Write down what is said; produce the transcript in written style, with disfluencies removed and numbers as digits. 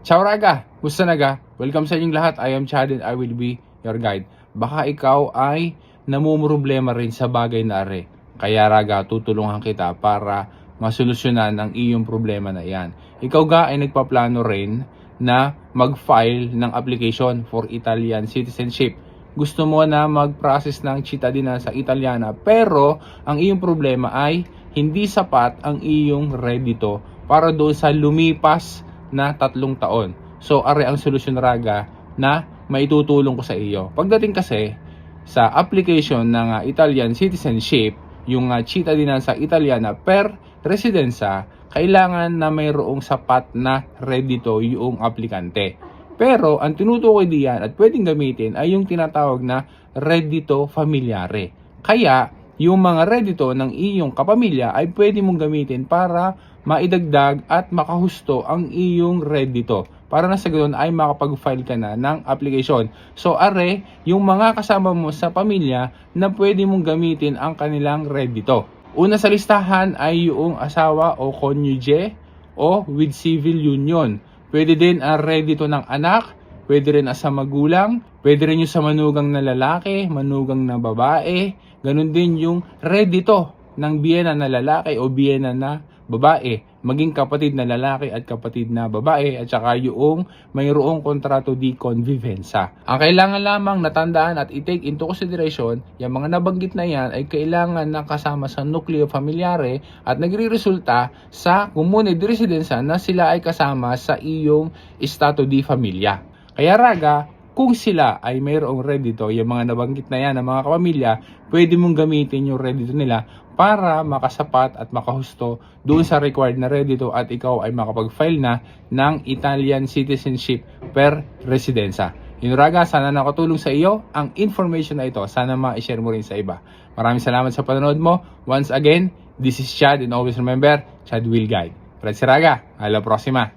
Ciao Raga! Gusto naga? Welcome sa inyong lahat. I am Chad and I will be your guide. Baka ikaw ay namumroblema rin sa bagay na are. Kaya Raga, tutulungan kita para masolusyonan ang iyong problema na iyan. Ikaw ga ay nagpaplano rin na mag-file ng application for Italian citizenship. Gusto mo na mag-process ng cittadinanza italiana pero ang iyong problema ay hindi sapat ang iyong reddito para doon sa lumipas na 3 taon. So, are ang solusyon Raga na maitutulong ko sa iyo. Pagdating kasi sa application ng Italian citizenship, yung cittadinanza italiana per residenza, kailangan na mayroong sapat na reddito yung aplikante. Pero ang tinutukoy diyan at pwedeng gamitin ay yung tinatawag na reddito familiare. Kaya yung mga reddito ng iyong kapamilya ay pwede mong gamitin para maidagdag at makahusto ang iyong reddito. Para na sa ganoon ay makapag-file ka na ng application. So are, yung mga kasama mo sa pamilya na pwede mong gamitin ang kanilang reddito. Una sa listahan ay yung asawa o conjuge o with civil union. Pwede din ang reddito ng anak, pwede rin sa magulang, pwede rin yung sa manugang na lalaki, manugang na babae. Ganun din yung reddito ng biyena na lalaki o biyena na babae, maging kapatid na lalaki at kapatid na babae, at saka yung mayroong kontrato di convivenza. Ang kailangan lamang natandaan at i-take into consideration, yung mga nabanggit na yan ay kailangan na kasama sa nucleo familiare at nagre-resulta sa comune di residenza na sila ay kasama sa iyong estado di familia. Kaya Raga, kung sila ay mayroong reddito, yung mga nabanggit na yan ng mga kapamilya, pwede mong gamitin yung reddito nila para makasapat at makahusto doon sa required na reddito at ikaw ay makapag-file na ng Italian citizenship per residenza. Yun Raga, sana nakatulong sa iyo ang information na ito. Sana ma-share mo rin sa iba. Maraming salamat sa panonood mo. Once again, this is Chad and always remember, Chad will guide. Grazie Raga, alla prossima!